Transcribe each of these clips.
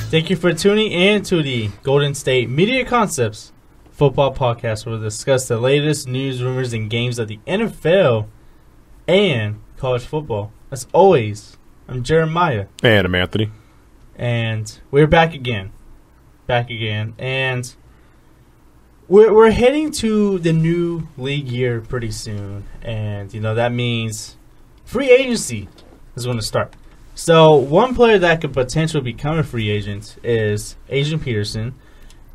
Thank you for tuning in to the Golden State Media Concepts football podcast, where we'll discuss the latest news, rumors, and games of the NFL and college football. As always, I'm Jeremiah. And I'm Anthony. And we're back again. And we're heading to the new league year pretty soon. And, that means free agency is going to start. So one player that could potentially become a free agent is Adrian Peterson.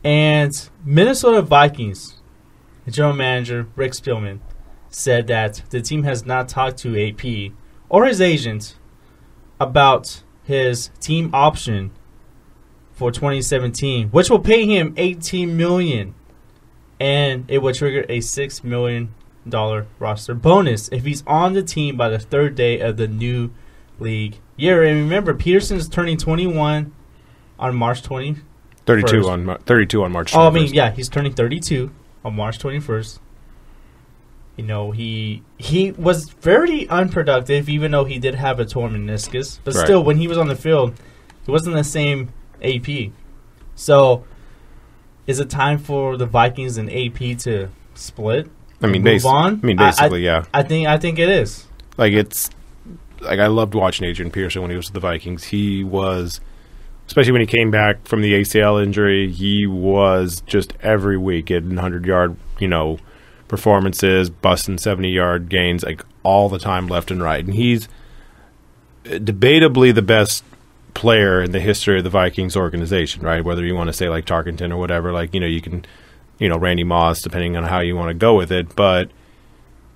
And Minnesota Vikings general manager Rick Spielman said that the team has not talked to AP or his agent about his team option for 2017, which will pay him $18 million, and it will trigger a $6 million roster bonus if he's on the team by the third day of the new league year. And remember, Peterson is turning 21 on March 20th. 32 on March 21st. Oh, I mean, yeah, he's turning 32 on March 21st. He was very unproductive, even though he did have a torn meniscus. But still, when he was on the field, he wasn't the same AP. So, is it time for the Vikings and AP to split? Move on? Basically, yeah. I think it is. I loved watching Adrian Peterson when he was with the Vikings. He was, especially when he came back from the ACL injury, he was just every week getting 100-yard, performances, busting 70-yard gains, all the time, left and right. And he's debatably the best player in the history of the Vikings organization, right? Whether you want to say Tarkenton or whatever, you can, Randy Moss, depending on how you want to go with it. But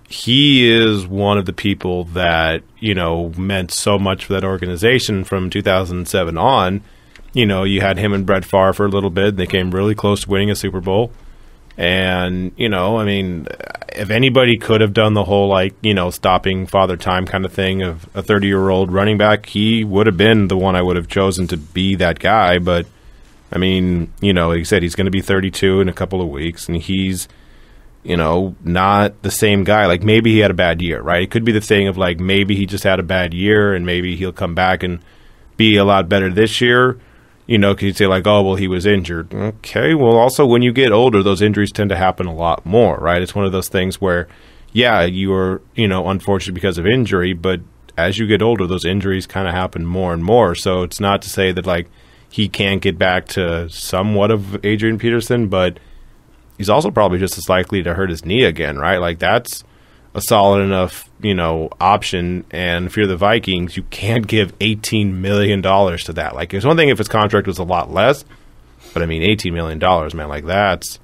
he is one of the people that, meant so much for that organization from 2007 on. You had him and Bradford for a little bit. They came really close to winning a Super Bowl. And, if anybody could have done the whole, stopping Father Time kind of thing of a 30-year-old running back, he would have been the one I would have chosen to be that guy. But, like you said, he's going to be 32 in a couple of weeks, and he's, not the same guy. Maybe he had a bad year, right? It could be the thing of, maybe he just had a bad year, and maybe he'll come back and be a lot better this year. Because you'd say, he was injured. Okay, well, also, when you get older, those injuries tend to happen a lot more, right? It's one of those things where, yeah, you are, unfortunate because of injury, but as you get older, those injuries kind of happen more and more. So it's not to say that, he can't get back to somewhat of Adrian Peterson, but he's also probably just as likely to hurt his knee again, right? That's a solid enough, option. And if you're the Vikings, you can't give $18 million to that. It's one thing if his contract was a lot less, but $18 million, man, that's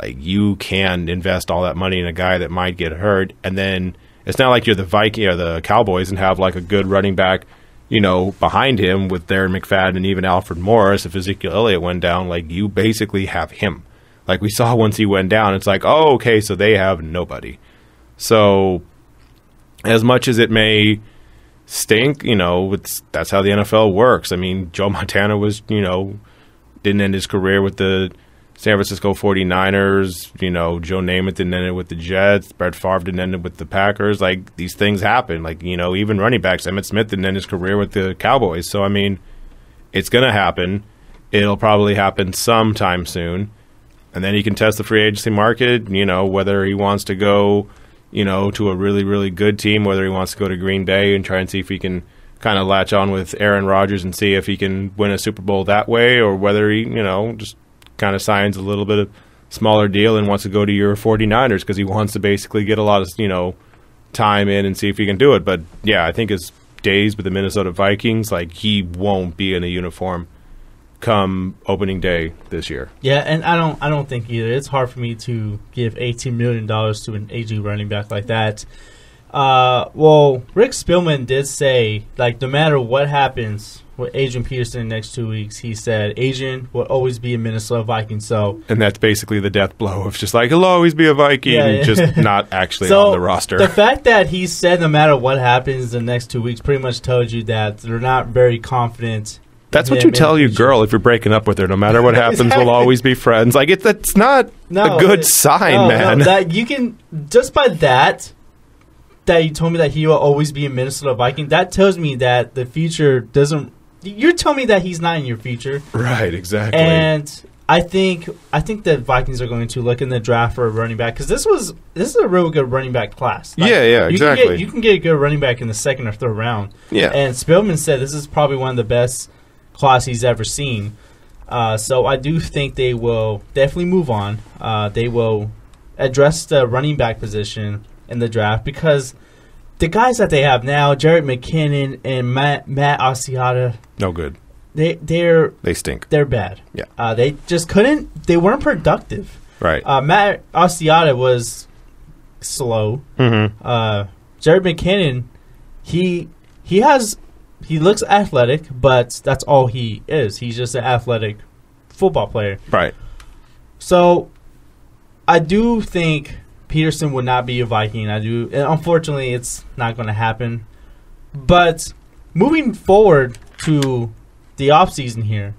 you can invest all that money in a guy that might get hurt. And then it's not like you're the Viking or the Cowboys and have a good running back, behind him with Darren McFadden and even Alfred Morris. If Ezekiel Elliott went down, you basically have him. We saw once he went down, it's okay, so they have nobody. So, as much as it may stink, that's how the NFL works. Joe Montana was, didn't end his career with the San Francisco 49ers. Joe Namath didn't end it with the Jets. Brett Favre didn't end it with the Packers. These things happen. Even running backs. Emmitt Smith didn't end his career with the Cowboys. So, it's going to happen. It'll probably happen sometime soon. And then he can test the free agency market, whether he wants to go to a really, really good team, whether he wants to go to Green Bay and try and see if he can kind of latch on with Aaron Rodgers and see if he can win a Super Bowl that way, or whether he, just kind of signs a little bit of smaller deal and wants to go to your 49ers because he wants to basically get a lot of, time in and see if he can do it. But, yeah, I think his days with the Minnesota Vikings, he won't be in a uniform come opening day this year. Yeah, and I don't think either. It's hard for me to give $18 million to an aging running back like that. Well, Rick Spielman did say, no matter what happens with Adrian Peterson in the next 2 weeks, he said Adrian will always be a Minnesota Viking. And that's basically the death blow of just he'll always be a Viking, just not actually on the roster. The fact that he said no matter what happens in the next 2 weeks pretty much tells you that they're not very confident. That's what you tell your girl if you're breaking up with her. No matter what happens, exactly. We'll always be friends. That's not a good sign, man. That you can, just by that you told me that he will always be a Minnesota Viking, that tells me that the future doesn't you're telling me that he's not in your future. Right, exactly. And I think the Vikings are going to look in the draft for a running back because this is a real good running back class. Like, yeah, exactly. You can get a good running back in the second or third round. Yeah. And Spillman said this is probably one of the best class he's ever seen. So I do think they will definitely move on. They will address the running back position in the draft because the guys that they have now, Jared McKinnon and Matt Asiata, no good. They stink. They're bad. Yeah. They just couldn't. They weren't productive. Right. Matt Asiata was slow. Mm-hmm. Jared McKinnon, he looks athletic, but that's all he is. He's just an athletic football player. Right. So I do think Peterson would not be a Viking. And unfortunately, it's not going to happen. But moving forward to the offseason here,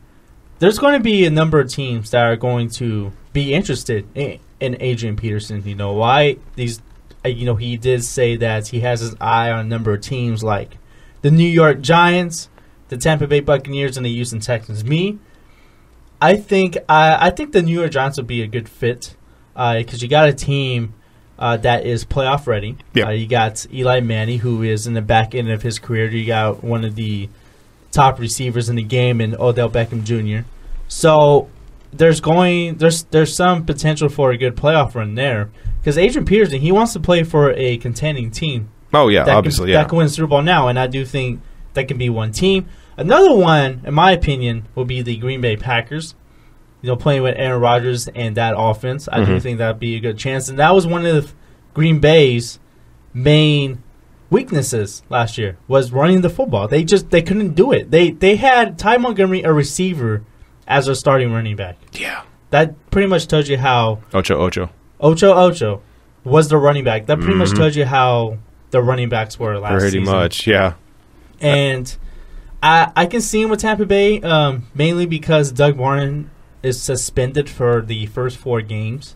there's going to be a number of teams that are going to be interested in Adrian Peterson. You know why? He did say that he has his eye on a number of teams like the New York Giants, the Tampa Bay Buccaneers, and the Houston Texans. I think the New York Giants would be a good fit because you got a team that is playoff ready. Yeah. You got Eli Manning, who is in the back end of his career. You got one of the top receivers in the game in Odell Beckham Jr. So there's some potential for a good playoff run there because Adrian Peterson, he wants to play for a contending team. Oh yeah, obviously, that can win the Super Bowl now, and I do think that can be one team. Another one, in my opinion, will be the Green Bay Packers. Playing with Aaron Rodgers and that offense, I do think that'd be a good chance. And that was one of Green Bay's main weaknesses last year was running the football. They couldn't do it. They had Ty Montgomery, a receiver, as a starting running back. Yeah, that pretty much tells you how Ocho was the running back. That pretty much tells you how the running backs were last season. Pretty much, yeah. And I can see him with Tampa Bay mainly because Doug Martin is suspended for the first 4 games.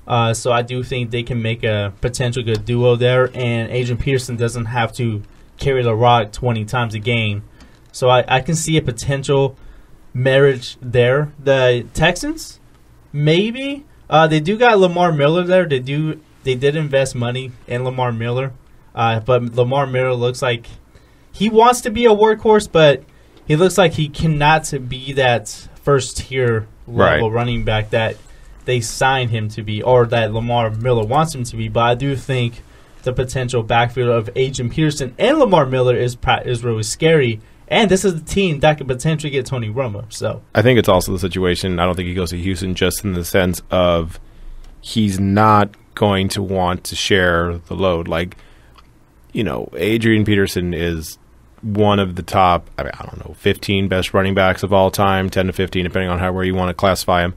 So I do think they can make a potential good duo there, and Adrian Peterson doesn't have to carry the rock 20 times a game. So I can see a potential marriage there. The Texans, maybe. They do got Lamar Miller there. They did invest money in Lamar Miller. But Lamar Miller looks like he wants to be a workhorse, but he looks like he cannot be that first-tier level running back that they signed him to be, or that Lamar Miller wants him to be. But I do think the potential backfield of Adrian Peterson and Lamar Miller is really scary. And this is the team that could potentially get Tony Romo. So I think it's also the situation. I don't think he goes to Houston just in the sense of he's not going to want to share the load. Like, Adrian Peterson is one of the top, 15 best running backs of all time, 10 to 15, depending on where you want to classify him.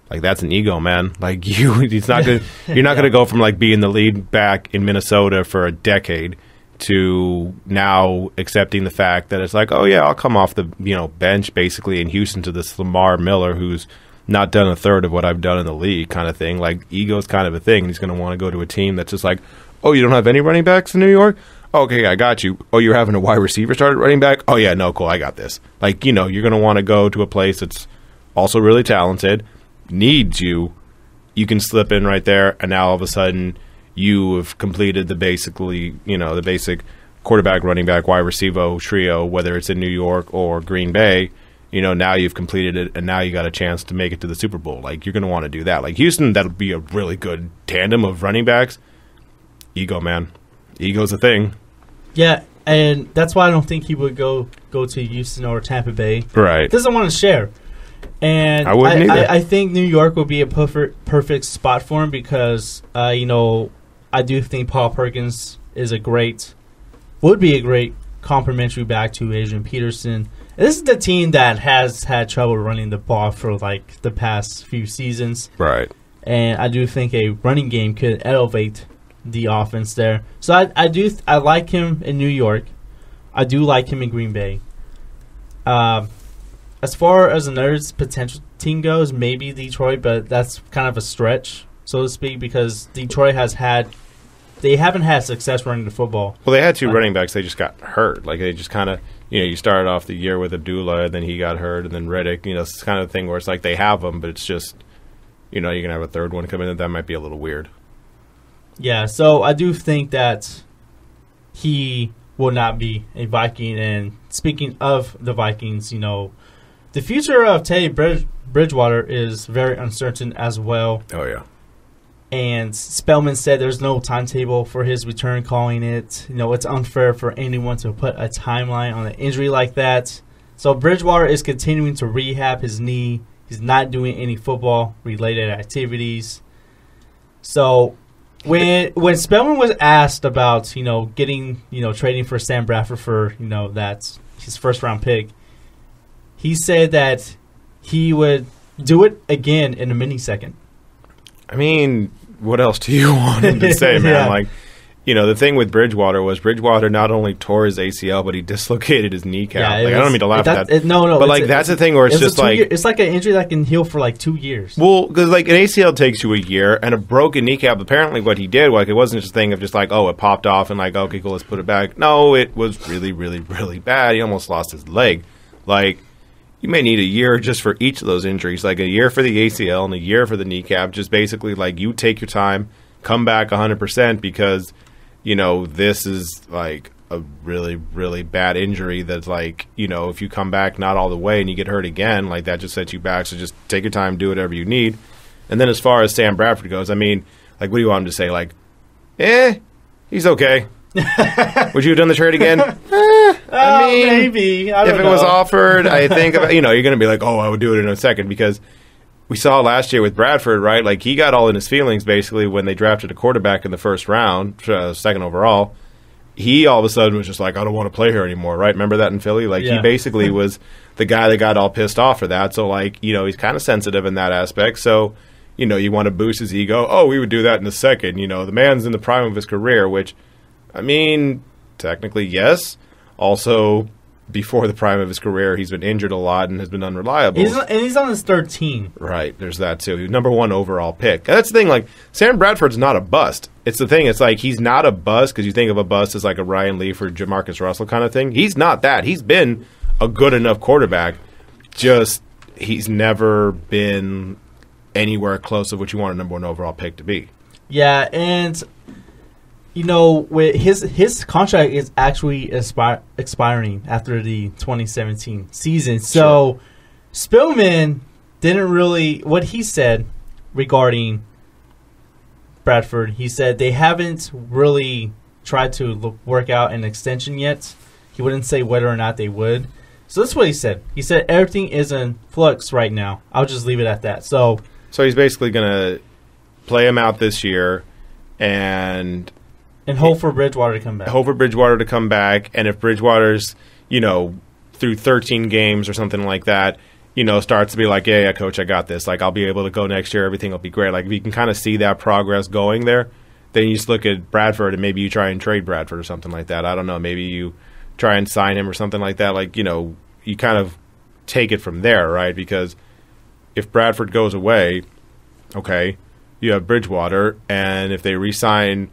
Like, that's an ego, man. Like, you're not going to go from like being the lead back in Minnesota for a decade to now accepting the fact that it's like, oh yeah, I'll come off the bench basically in Houston to this Lamar Miller who's not done a third of what I've done in the league kind of thing. Like, ego's kind of a thing. He's going to want to go to a team that's just like, oh, you don't have any running backs in New York? Okay, I got you. Oh, you're having a wide receiver started running back? Oh, yeah, no, cool, I got this. Like, you're going to want to go to a place that's also really talented, needs you. You can slip in right there, and now all of a sudden you have completed the basic quarterback, running back, wide receiver trio, whether it's in New York or Green Bay. Now you've completed it, and now you got a chance to make it to the Super Bowl. Like, you're going to want to do that. Like, Houston, that'll be a really good tandem of running backs. Ego, man. Ego's a thing. Yeah, and that's why I don't think he would go to Houston or Tampa Bay. Right. He doesn't want to share. And I wouldn't either. I think New York would be a perfect spot for him because, I do think Paul Perkins would be a great complementary back to Adrian Peterson. And this is the team that has had trouble running the ball for like the past few seasons. Right. And I do think a running game could elevate the offense there. So I like him in New York. I do like him in Green Bay. As far as another potential team goes, maybe Detroit, but that's kind of a stretch, so to speak, because Detroit they haven't had success running the football. Well, they had 2 running backs. They just got hurt. Like, they just kind of you started off the year with Abdullah, and then he got hurt, and then Riddick. It's kind of thing where it's like they have them, but it's just, you're going to have a third one come in, and that might be a little weird. Yeah, so I do think that he will not be a Viking. And speaking of the Vikings, the future of Teddy Bridgewater is very uncertain as well. Oh, yeah. And Spellman said there's no timetable for his return, calling it, it's unfair for anyone to put a timeline on an injury like that. So Bridgewater is continuing to rehab his knee. He's not doing any football-related activities. So when Spellman was asked about, getting, trading for Sam Bradford for, that's his first-round pick, he said that he would do it again in a millisecond. I mean, what else do you want him to say, man? Yeah. The thing with Bridgewater was Bridgewater not only tore his ACL, but he dislocated his kneecap. Yeah, I don't mean to laugh at that. No. But, that's the thing where it's just it's like an injury that can heal for, 2 years. Well, because, an ACL takes you a year, and a broken kneecap, apparently what he did, it wasn't just a thing of just it popped off and, okay, cool, let's put it back. No, it was really, really, really bad. He almost lost his leg. You may need a year just for each of those injuries, a year for the ACL and a year for the kneecap. Just basically, you take your time, come back 100% because, this is, a really, really bad injury that's, if you come back not all the way and you get hurt again, that just sets you back. So just take your time, do whatever you need. And then as far as Sam Bradford goes, I mean, what do you want him to say? He's okay. Would you have done the trade again? I mean, maybe. I don't if it know. was offered, I think, you're going to be like, I would do it in a second because we saw last year with Bradford, right? He got all in his feelings basically when they drafted a quarterback in the first round, second overall. He all of a sudden was just I don't want to play here anymore, right? Remember that in Philly? Yeah. He basically was the guy that got all pissed off for that. So, he's kind of sensitive in that aspect. So, you want to boost his ego. We would do that in a second. The man's in the prime of his career, which, I mean, technically, yes. Also, before the prime of his career, he's been injured a lot and has been unreliable. He's on his third team. Right, there's that too. He's number 1 overall pick. That's the thing, Sam Bradford's not a bust. It's the thing, it's he's not a bust because you think of a bust as a Ryan Leaf or Jamarcus Russell kind of thing. He's not that. He's been a good enough quarterback. Just, he's never been anywhere close to what you want a number 1 overall pick to be. Yeah, and with his contract is actually expiring after the 2017 season. So Spillman didn't really what he said regarding Bradford. He said they haven't really tried to work out an extension yet. He wouldn't say whether or not they would. So that's what he said. He said everything is in flux right now. I'll just leave it at that. So he's basically going to play him out this year and hope for Bridgewater to come back. Hope for Bridgewater to come back. And if Bridgewater's, through 13 games or something like that, starts to be yeah, coach, I got this. I'll be able to go next year. Everything will be great. If you can kind of see that progress going there, then you just look at Bradford and maybe you try and trade Bradford or something like that. I don't know. Maybe you try and sign him or something like that. You kind of take it from there, right? Because if Bradford goes away, okay, you have Bridgewater. And if they re-sign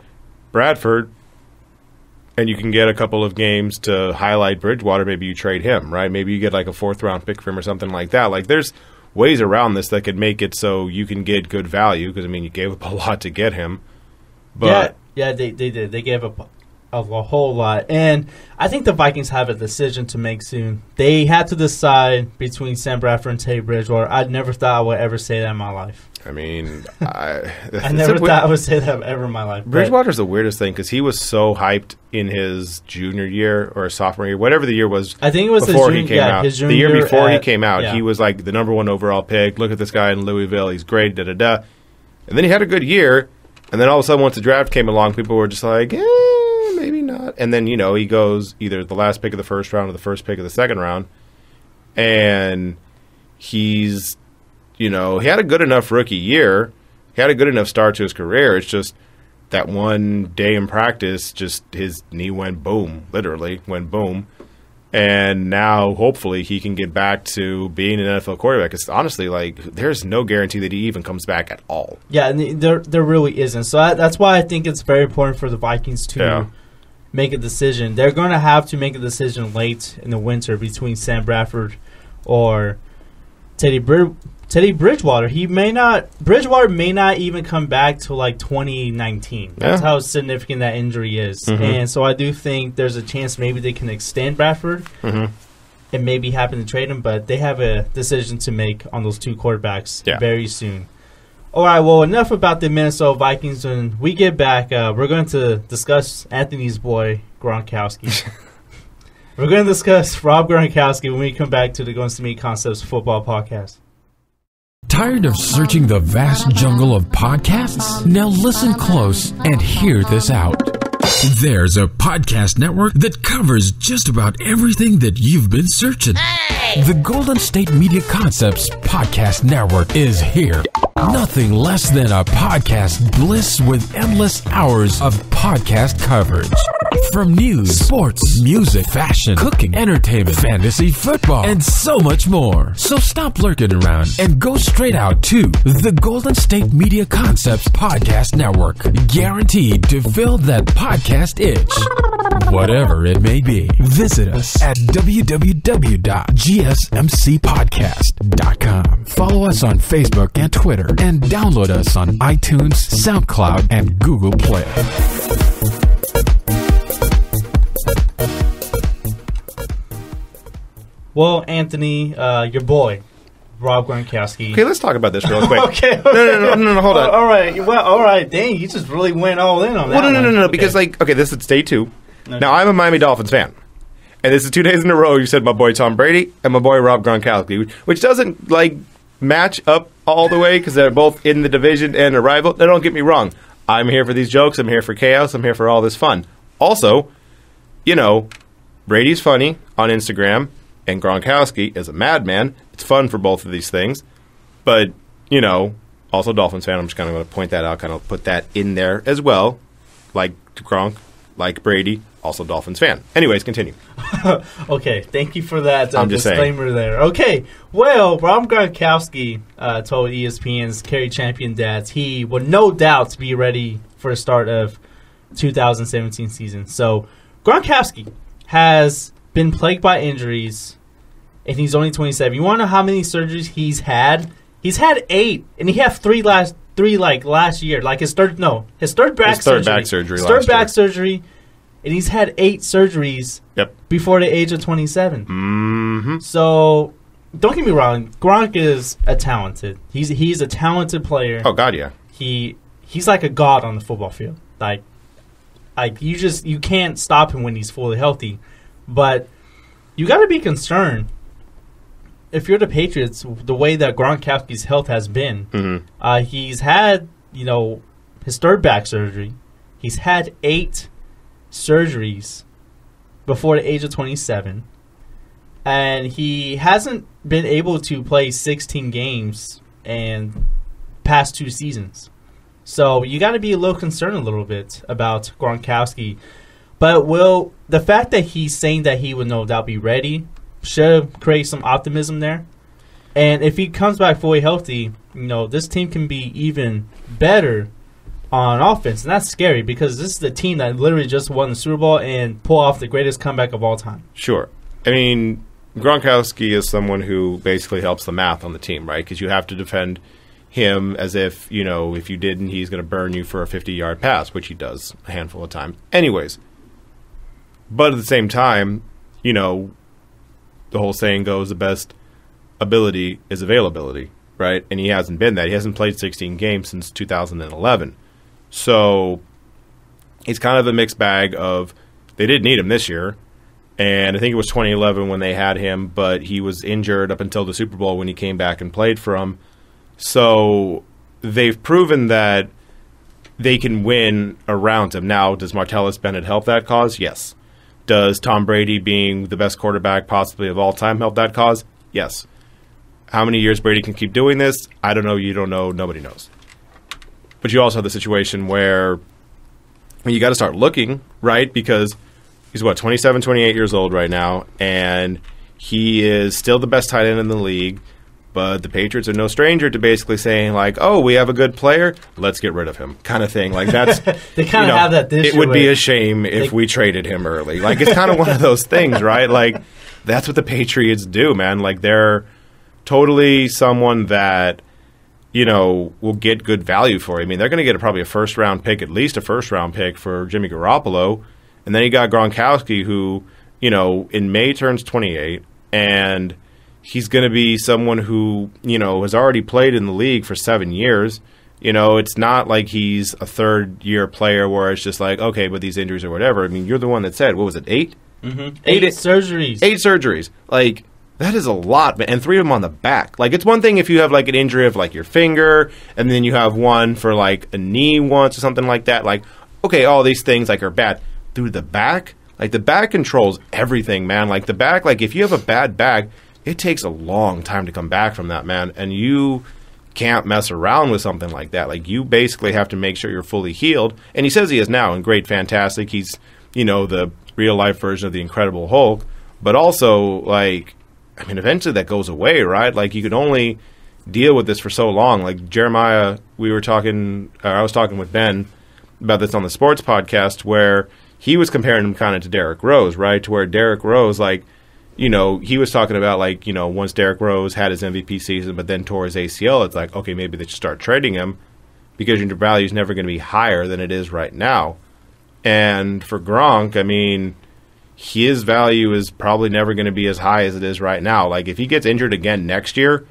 Bradford, and you can get a couple of games to highlight Bridgewater, maybe you trade him, right? Maybe you get a 4th-round pick for him or something like that. There's ways around this that could make it so you can get good value because, you gave up a lot to get him. But yeah, they did. They gave up a whole lot. And I think the Vikings have a decision to make soon. They had to decide between Sam Bradford and Teddy Bridgewater. I never thought I would ever say that in my life. I mean, I never thought I would say that ever in my life. Bridgewater's the weirdest thing because he was so hyped in his junior year or sophomore year, whatever the year was. I think it was before he came out. His the year before he came out, yeah. He was the number 1 overall pick. Look at this guy in Louisville; he's great. Da da da. And then he had a good year, and then all of a sudden, once the draft came along, people were just maybe not. And then he goes either the last pick of the first round or the first pick of the second round, and he's. He had a good enough rookie year. He had a good enough start to his career. It's just that one day in practice, just his knee went boom, literally went boom. And now, hopefully, he can get back to being an NFL quarterback. It's honestly, there's no guarantee that he even comes back at all. Yeah, and there really isn't. So that's why I think it's very important for the Vikings to make a decision. They're going to have to make a decision late in the winter between Sam Bradford or Teddy Bridgewater. Bridgewater may not even come back to like 2019. That's how significant that injury is. Mm-hmm. And so I do think there's a chance maybe they can extend Bradford and maybe happen to trade him, but they have a decision to make on those two quarterbacks very soon. All right, well, enough about the Minnesota Vikings. When we get back, we're going to discuss Anthony's boy, Gronkowski. We're going to discuss Rob Gronkowski when we come back to the Going to Meet Concepts Football Podcast. Tired of searching the vast jungle of podcasts? Now listen close and hear this out. There's a podcast network that covers just about everything that you've been searching. Hey! The Golden State Media Concepts Podcast Network is here. Nothing less than a podcast bliss with endless hours of podcast coverage. From news, sports, music, fashion, cooking, entertainment, fantasy, football, and so much more. So stop lurking around and go straight out to the Golden State Media Concepts Podcast Network. Guaranteed to fill that podcast itch. Whatever it may be. Visit us at www.gsmcpodcast.com. Follow us on Facebook and Twitter, and download us on iTunes, SoundCloud, and Google Play. Well, Anthony, your boy, Rob Gronkowski. Okay, let's talk about this real quick. Okay. No, hold on. All right. Well, all right. Dang, you just really went all in on that. Well, no, okay. Because, this is day 2. Okay. Now, I'm a Miami Dolphins fan. And this is 2 days in a row you said my boy Tom Brady and my boy Rob Gronkowski, which doesn't, match up all the way because they're both in the division and a rival. Now, don't get me wrong. I'm here for these jokes. I'm here for chaos. I'm here for all this fun. Also, Brady's funny on Instagram, and Gronkowski is a madman. It's fun for both of these things. But, also Dolphins fan. I'm just kind of going to point that out, kind of put that in there as well. Like Gronk, like Brady, also Dolphins fan. Anyways, continue. Okay, thank you for that disclaimer there. Okay, well, Rob Gronkowski told ESPN's Kerry Champion that he would no doubt be ready for the start of 2017 season. So, Gronkowski has been plagued by injuries, and he's only 27. You want to know how many surgeries he's had? He's had 8, and he had 3 last year. His third back surgery. And he's had 8 surgeries before the age of 27. Mm-hmm. So, don't get me wrong. Gronk is he's a talented player. Oh, God, yeah. He's like a god on the football field. You can't stop him when he's fully healthy. But you got to be concerned if you're the Patriots, the way that Gronkowski's health has been. Mm-hmm. He's had, his third back surgery. He's had 8 surgeries before the age of 27, and he hasn't been able to play 16 games in past 2 seasons. So you got to be a little concerned a little bit about Gronkowski. But the fact that he's saying that he would no doubt be ready should create some optimism there. And if he comes back fully healthy, this team can be even better on offense, and that's scary because this is the team that literally just won the Super Bowl and pulled off the greatest comeback of all time. Sure. I mean, Gronkowski is someone who basically helps the math on the team, right? Because you have to defend him as if, if you didn't, he's going to burn you for a 50-yard pass, which he does a handful of times. Anyways, but at the same time, the whole saying goes, the best ability is availability, right? And he hasn't been that. He hasn't played 16 games since 2011. So it's kind of a mixed bag of they did need him this year, and I think it was 2011 when they had him, but he was injured up until the Super Bowl when he came back and played for him. So they've proven that they can win around him. Now, does Martellus Bennett help that cause? Yes. Does Tom Brady being the best quarterback possibly of all time help that cause? Yes. How many years Brady can keep doing this? I don't know. You don't know. Nobody knows. But you also have the situation where you got to start looking, right? Because he's, 27, 28 years old right now, and he is still the best tight end in the league. But the Patriots are no stranger to basically saying, like, oh, we have a good player, let's get rid of him, kind of thing. Like, that's... They kind of have that this year. It would be a shame if we traded him early. Like, it's kind of one of those things, right? Like, that's what the Patriots do, man. Like, they're totally someone that, will get good value for. I mean, they're going to get probably a first-round pick, at least a first-round pick for Jimmy Garoppolo. And then you got Gronkowski, who, in May turns 28, and... he's going to be someone who, has already played in the league for 7 years. It's not like he's a third-year player where it's just like, okay, but these injuries or whatever. I mean, you're the one that said, what was it, 8? Mm-hmm. 8 surgeries. 8 surgeries. Like, that is a lot, and 3 of them on the back. Like, it's one thing if you have, like, an injury of, like, your finger, and then you have one for, like, a knee once or something like that. Like, okay, all these things, like, are bad. Through the back, like, the back controls everything, man. Like, the back, like, if you have a bad back, it takes a long time to come back from that, man, and you can't mess around with something like that. Like, you basically have to make sure you're fully healed, and he says he is now, and great, fantastic. He's, the real-life version of the Incredible Hulk, but also, like, I mean, eventually that goes away, right? Like, you could only deal with this for so long. Like, Jeremiah, I was talking with Ben about this on the sports podcast, where he was comparing him kind of to Derrick Rose, right, to where Derrick Rose, like, he was talking about, like, once Derrick Rose had his MVP season but then tore his ACL, it's like, okay, maybe they should start trading him because your value is never going to be higher than it is right now. And for Gronk, I mean, his value is probably never going to be as high as it is right now. Like, if he gets injured again next year,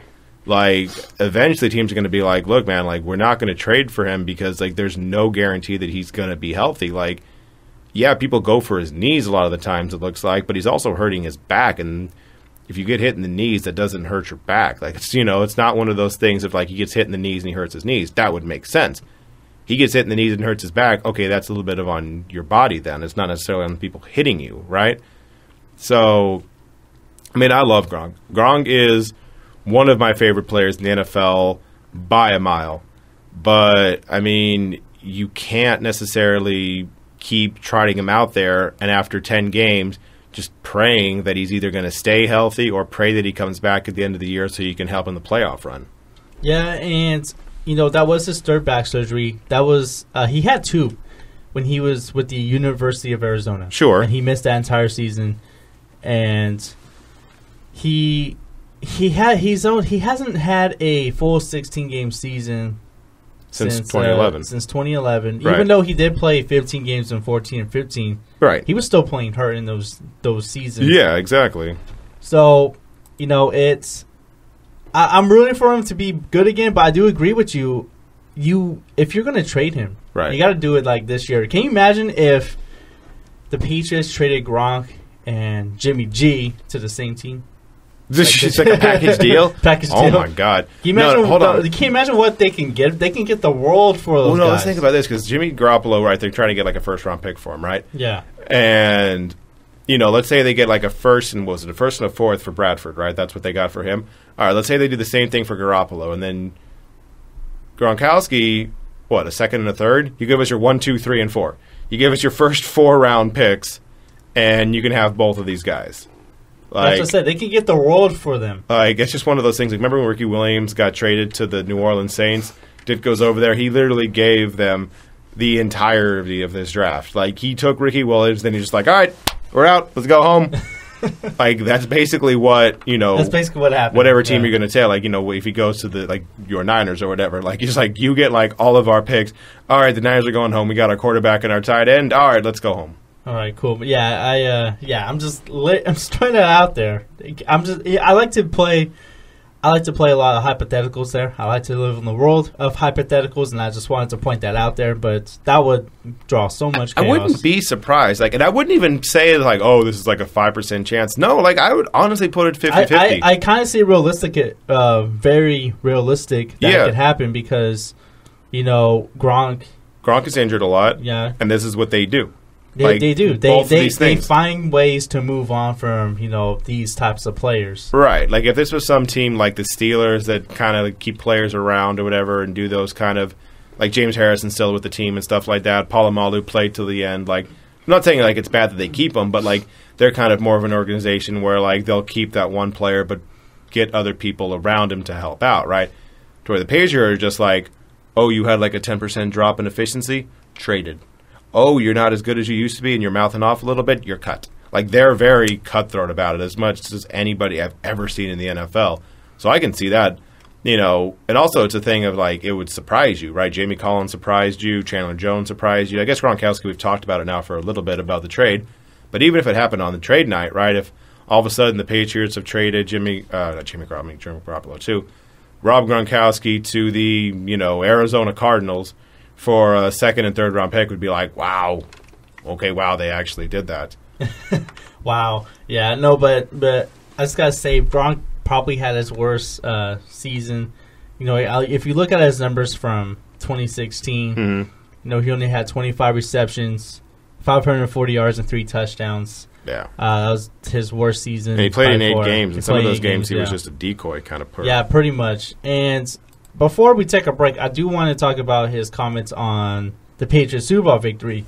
like, eventually teams are going to be like, look, man, like, we're not going to trade for him because, like, there's no guarantee that he's going to be healthy. Like, yeah, people go for his knees a lot of the times, it looks like, but he's also hurting his back. And if you get hit in the knees, that doesn't hurt your back. Like, it's, it's not one of those things if, like, he gets hit in the knees and he hurts his knees. That would make sense. He gets hit in the knees and hurts his back. Okay, that's a little bit of on your body then. It's not necessarily on people hitting you, right? So, I mean, I love Gronk. Gronk is one of my favorite players in the NFL by a mile. But, I mean, you can't necessarily keep trotting him out there and after 10 games just praying that he's either going to stay healthy or pray that he comes back at the end of the year so you can help in the playoff run. Yeah, and that was his third back surgery. That was he had 2 when he was with the University of Arizona. Sure. And he missed that entire season. And he hasn't had a full 16-game season since 2011. Since 2011, right. Even though he did play 15 games in 14 and 15, right? He was still playing hurt in those seasons. Yeah, exactly. So, I'm rooting for him to be good again, but I do agree with you. If you're going to trade him, right, you got to do it like this year. Can you imagine if the Patriots traded Gronk and Jimmy G to the same team? It's like a package deal? Package deal. Oh, my God. Can you imagine what they can get? They can get the world for those guys. Let's think about this, because Jimmy Garoppolo, right, they're trying to get like a first-round pick for him, right? Yeah. And, let's say they get like a first and a fourth for Bradford, right? That's what they got for him. All right, let's say they do the same thing for Garoppolo, and then Gronkowski, a second and a third? You give us your 1, 2, 3, and 4. You give us your first 4-round picks, and you can have both of these guys. Like, that's what I said. They can get the world for them. It's just one of those things. Like, remember when Ricky Williams got traded to the New Orleans Saints? Dick goes over there. He literally gave them the entirety of this draft. Like, he took Ricky Williams, then he's just like, all right, we're out. Let's go home. Like, that's basically what, That's basically what happened. Whatever team you're going to tell. Like, if he goes to the, like, your Niners or whatever. Like, he's like, you get, like, all of our picks. All right, the Niners are going home. We got our quarterback and our tight end. All right, let's go home. All right, cool. But yeah, I'm just throwing that out there. I like to play a lot of hypotheticals there. I like to live in the world of hypotheticals, and I just wanted to point that out there. But that would draw so much chaos. I wouldn't be surprised. Like, and I wouldn't even say like, oh, this is like a 5% chance. No, like I would honestly put it 50-50. I kind of see very realistic that it could happen because, Gronk is injured a lot. Yeah, and this is what they do. They do. They find ways to move on from, these types of players. Right. Like, if this was some team like the Steelers that kind of keep players around or whatever and do those kind of, like James Harrison still with the team and stuff like that. Polamalu played till the end. Like, I'm not saying, like, it's bad that they keep them, but, like, they're kind of more of an organization where, like, they'll keep that one player, but get other people around him to help out, right? To where the Patriots are just like, oh, you had like a 10% drop in efficiency? Traded. Oh, you're not as good as you used to be and you're mouthing off a little bit? You're cut. Like, they're very cutthroat about it, as much as anybody I've ever seen in the NFL. So I can see that, you know. And also it's a thing of, like, it would surprise you, right? Jamie Collins surprised you. Chandler Jones surprised you. I guess Gronkowski, we've talked about it now for a little bit about the trade. But even if it happened on the trade night, right, if all of a sudden the Patriots have traded Jimmy Garoppolo too, Rob Gronkowski to the, you know, Arizona Cardinals for a second and third round pick, would be like, wow, okay, wow, they actually did that. Wow. Yeah, no, but I just got to say, Gronk probably had his worst season. You know, if you look at his numbers from 2016, you know, he only had 25 receptions, 540 yards, and 3 touchdowns. Yeah. That was his worst season. And he played in 8 games. In some of those games, he was just a decoy kind of person. Yeah, pretty much. And before we take a break, I do want to talk about his comments on the Patriots Super Bowl victory.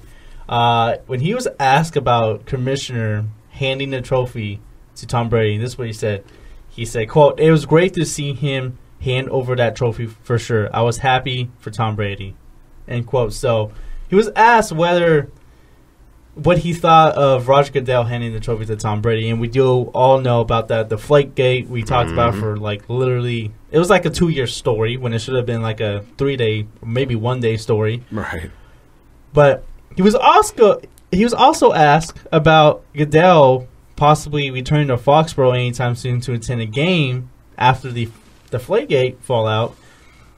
When he was asked about Commissioner handing the trophy to Tom Brady, this is what he said. He said, quote, "It was great to see him hand over that trophy for sure. I was happy for Tom Brady." End quote. So he was asked what he thought of Roger Goodell handing the trophy to Tom Brady, and we do all know about that. The Deflategate we talked about for like literally, it was like a 2-year story when it should have been like a 3-day, maybe 1-day story. Right. But he was also asked about Goodell possibly returning to Foxborough anytime soon to attend a game after the Deflategate fallout.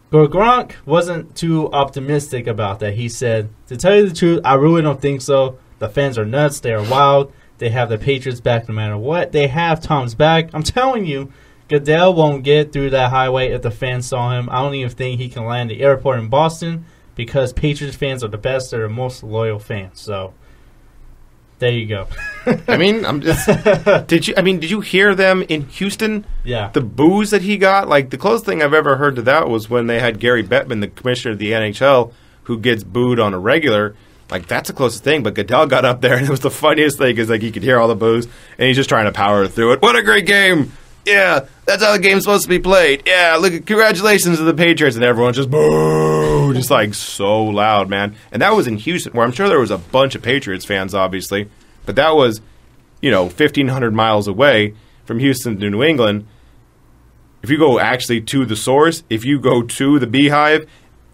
But Gronk wasn't too optimistic about that. He said, "To tell you the truth, I really don't think so. The fans are nuts. They are wild. They have the Patriots back no matter what. They have Tom's back. I'm telling you, Goodell won't get through that highway if the fans saw him. I don't even think he can land the airport in Boston because Patriots fans are the best. They're the most loyal fans." So there you go. I mean, did you hear them in Houston? Yeah. The boos that he got? Like, the closest thing I've ever heard to that was when they had Gary Bettman, the commissioner of the NHL, who gets booed on a regular. Like, that's the closest thing. But Goodell got up there, and it was the funniest thing, is like he could hear all the boos, and he's just trying to power through it. What a great game! Yeah, that's how the game's supposed to be played. Yeah, look, congratulations to the Patriots, and everyone's just boo, just like so loud, man. And that was in Houston, where I'm sure there was a bunch of Patriots fans, obviously, but that was, you know, 1,500 miles away from Houston to New England. If you go actually to the source, if you go to the Beehive,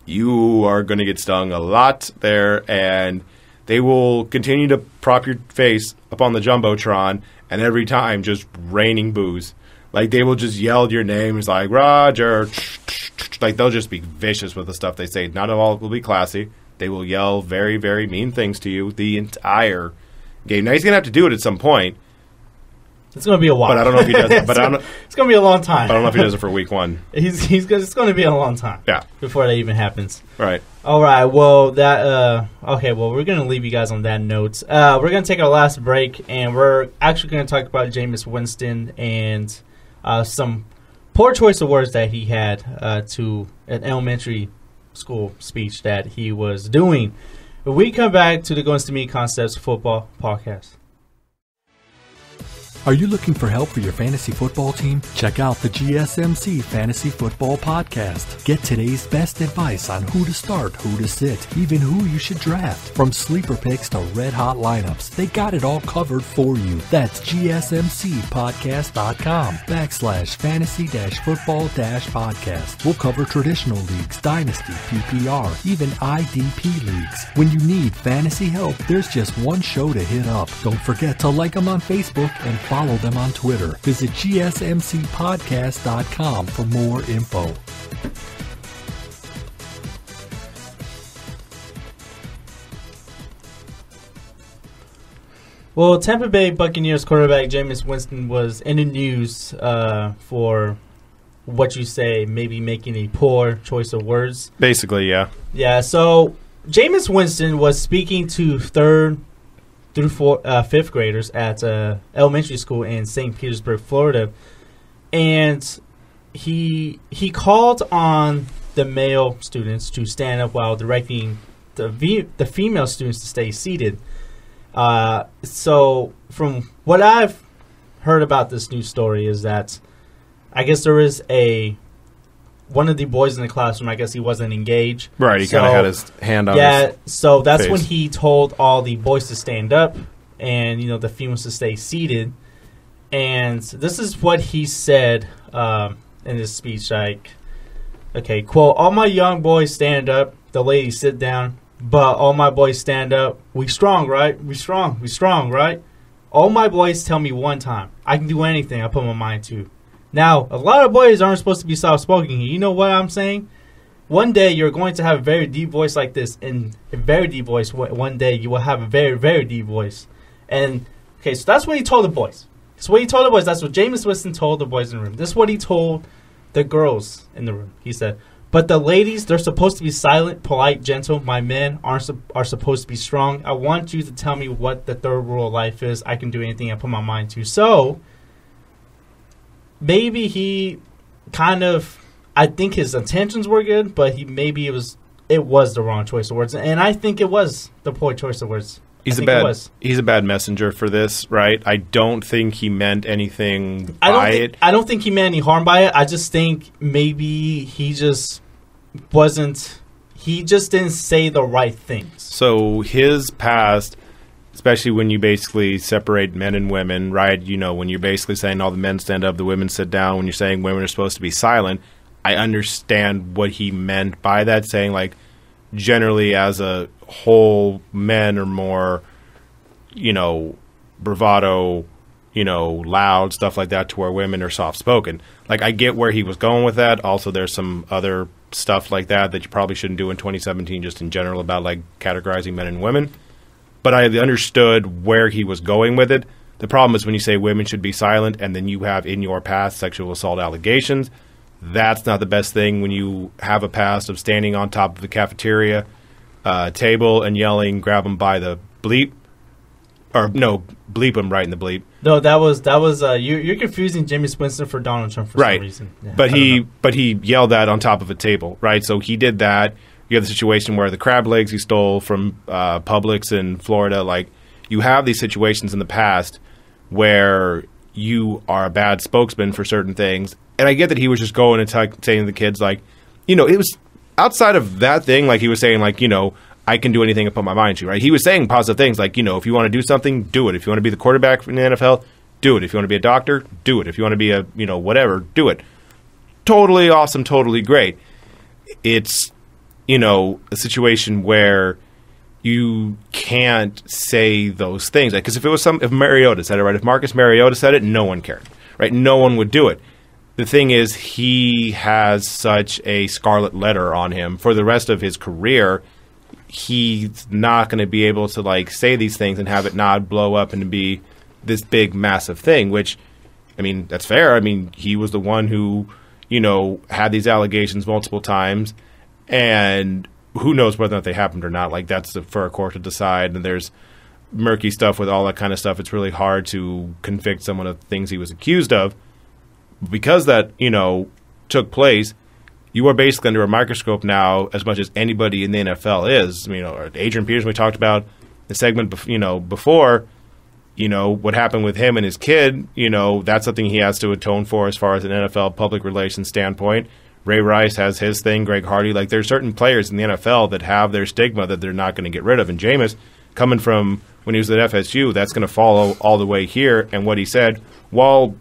you are going to get stung a lot there, and they will continue to prop your face up on the Jumbotron, and every time just raining boos. Like, they will just yell your names like, Roger. Like, they'll just be vicious with the stuff they say. Not all will be classy. They will yell very, very mean things to you the entire game. Now, he's going to have to do it at some point. It's going to be a while. But I don't know if he does it. It's going to be a long time. I don't know if he does it for week 1. It's going to be a long time. Yeah. Before that even happens. Right. All right. Well, we're going to leave you guys on that note. We're going to take our last break, and we're actually going to talk about Jameis Winston and some poor choice of words that he had to an elementary school speech that he was doing. When we come back to the Guns to Me Concepts Football Podcast. Are you looking for help for your fantasy football team? Check out the GSMC Fantasy Football Podcast. Get today's best advice on who to start, who to sit, even who you should draft. From sleeper picks to red-hot lineups, they got it all covered for you. That's gsmcpodcast.com/fantasy-football-podcast. We'll cover traditional leagues, dynasty, PPR, even IDP leagues. When you need fantasy help, there's just one show to hit up. Don't forget to like them on Facebook and follow them on Twitter. Visit gsmcpodcast.com for more info. Well, Tampa Bay Buccaneers quarterback Jameis Winston was in the news for what you say, maybe making a poor choice of words. Basically, yeah. Yeah, so Jameis Winston was speaking to 3rd through 5th graders at elementary school in St. Petersburg, Florida. And he called on the male students to stand up while directing the female students to stay seated. So from what I've heard about this news story is that I guess there was one of the boys in the classroom, I guess he wasn't engaged. Right, he kind of had his hand on his so that's face. when he told all the boys to stand up and, the females to stay seated. And this is what he said in his speech, okay, quote, all my young boys stand up, the ladies sit down, but all my boys stand up. We strong, right? We strong, right? All my boys tell me one time, I can do anything I put my mind to. Now, a lot of boys aren't supposed to be soft-spoken. You know what I'm saying? One day you're going to have a very deep voice like this, and a very deep voice. One day you will have a very, very deep voice. And, okay, so that's what he told the boys. That's what he told the boys. That's what Jameis Winston told the boys in the room. This is what he told the girls in the room. He said, but the ladies, they're supposed to be silent, polite, gentle. My men are supposed to be strong. I want you to tell me what the third rule of life is. I can do anything I put my mind to. So, maybe he kind of, I think his intentions were good, but it was the wrong choice of words. And I think it was the poor choice of words. He's a bad messenger for this, right? I don't think he meant anything by it. I don't think he meant any harm by it. I just think maybe he just didn't say the right things. So his past, especially when you basically separate men and women, right? When you're basically saying all the men stand up, the women sit down, when you're saying women are supposed to be silent, I understand what he meant by that, saying like generally as a whole, men are more, bravado, loud, stuff like that, to where women are soft-spoken. Like, I get where he was going with that. Also, there's some other stuff like that you probably shouldn't do in 2017 just in general about, like, categorizing men and women. But I understood where he was going with it. The problem is when you say women should be silent and then you have in your past sexual assault allegations, that's not the best thing when you have a past of standing on top of the cafeteria table and yelling, grab them by the bleep. Or, no, bleep them right in the bleep. No, that was you're confusing Jameis Winston for Donald Trump for some reason. Yeah, but he yelled that on top of a table, right? So he did that. You have the situation where the crab legs he stole from Publix in Florida. Like, you have these situations in the past where you are a bad spokesman for certain things. And I get that he was just going and saying to the kids, like, it was outside of that thing, like he was saying, like, I can do anything I put my mind to, right? He was saying positive things like, if you want to do something, do it. If you want to be the quarterback in the NFL, do it. If you want to be a doctor, do it. If you want to be a, whatever, do it. Totally awesome, totally great. It's, a situation where you can't say those things. Because if Mariota said it, right? If Marcus Mariota said it, no one cared, right? No one would do it. The thing is, he has such a scarlet letter on him for the rest of his career. He's not going to be able to, like, say these things and have it not blow up and be this big, massive thing, which, I mean, that's fair. I mean, he was the one who, had these allegations multiple times, and who knows whether or not they happened or not. Like, that's for a court to decide, and there's murky stuff with all that kind of stuff. It's really hard to convict someone of things he was accused of. Because that, took place, you are basically under a microscope now as much as anybody in the NFL is. Adrian Peterson, we talked about the segment before, what happened with him and his kid, that's something he has to atone for as far as an NFL public relations standpoint. Ray Rice has his thing, Greg Hardy. Like, there's certain players in the NFL that have their stigma that they're not going to get rid of. And Jameis, coming from when he was at FSU, that's going to follow all the way here. And what he said, while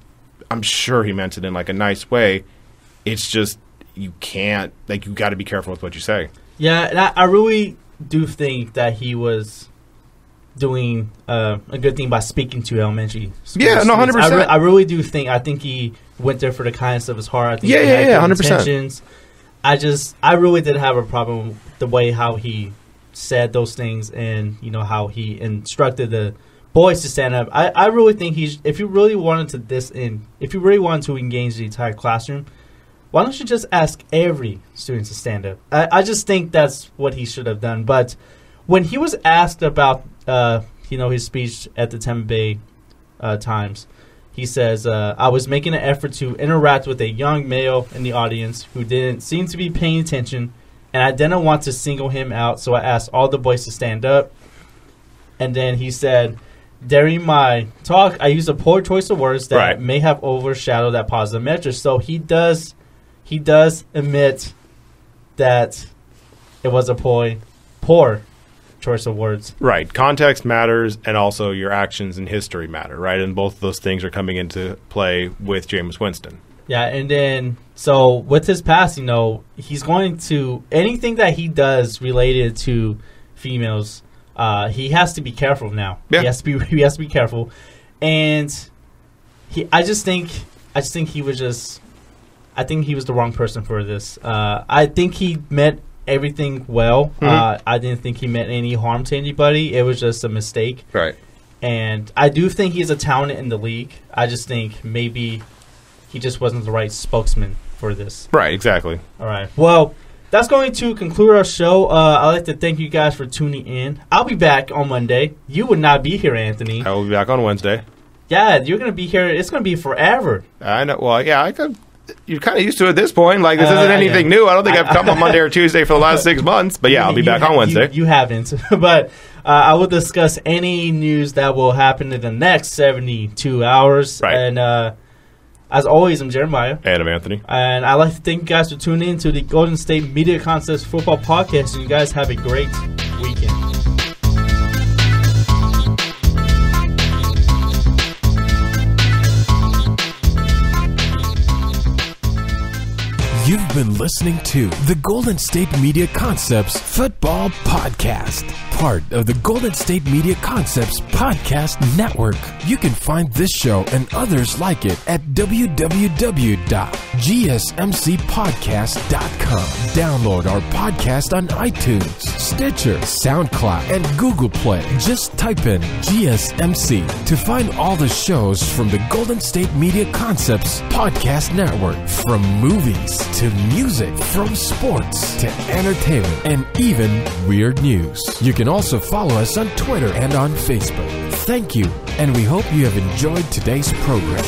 I'm sure he meant it in, like, a nice way, it's just, you can't, like, you got to be careful with what you say. Yeah, and I really do think that he was doing a good thing by speaking to elementary schools. Yeah, no, 100%. I really do think, I think he went there for the kindness of his heart. I think he had good 100%. Intentions. I really did have a problem with the way how he said those things and, how he instructed the boys to stand up. I really think if you really wanted to engage the entire classroom, why don't you just ask every student to stand up? I just think that's what he should have done. But when he was asked about, his speech at the Tampa Bay Times, he says, I was making an effort to interact with a young male in the audience who didn't seem to be paying attention, and I didn't want to single him out, so I asked all the boys to stand up. And then he said, during my talk, I used a poor choice of words that Right. may have overshadowed that positive measure. So he does admit that it was a poor choice of words. Right. Context matters, and also your actions and history matter, right? And both of those things are coming into play with Jameis Winston. Yeah, and then, so with his past, he's going to, anything that he does related to females, he has to be careful now. Yeah. He has to be careful. And I think he was the wrong person for this. I think he meant everything well. Mm-hmm. I didn't think he meant any harm to anybody. It was just a mistake. Right. And I do think he's a talent in the league. I just think maybe he just wasn't the right spokesman for this. Right, exactly. All right. Well, that's going to conclude our show. I'd like to thank you guys for tuning in. I'll be back on Monday. You would not be here, Anthony. I will be back on Wednesday. Yeah, you're going to be here. It's going to be forever. I know. Well, yeah, you're kind of used to it at this point. Like, this isn't anything new. I don't think I've come on Monday or Tuesday for the last 6 months. But, yeah, I'll be back on Wednesday. You haven't. But I will discuss any news that will happen in the next 72 hours. Right. And as always, I'm Jeremiah. And I'm Anthony. And I'd like to thank you guys for tuning in to the Golden State Media Concepts Football Podcast. And you guys have a great weekend. You've been listening to the Golden State Media Concepts Football Podcast, part of the Golden State Media Concepts Podcast Network. You can find this show and others like it at www.gsmcpodcast.com. Download our podcast on iTunes, Stitcher, SoundCloud, and Google Play. Just type in GSMC to find all the shows from the Golden State Media Concepts Podcast Network, from movies to music, from sports to entertainment, and even weird news. You can also follow us on Twitter and on Facebook. Thank you, and we hope you have enjoyed today's program.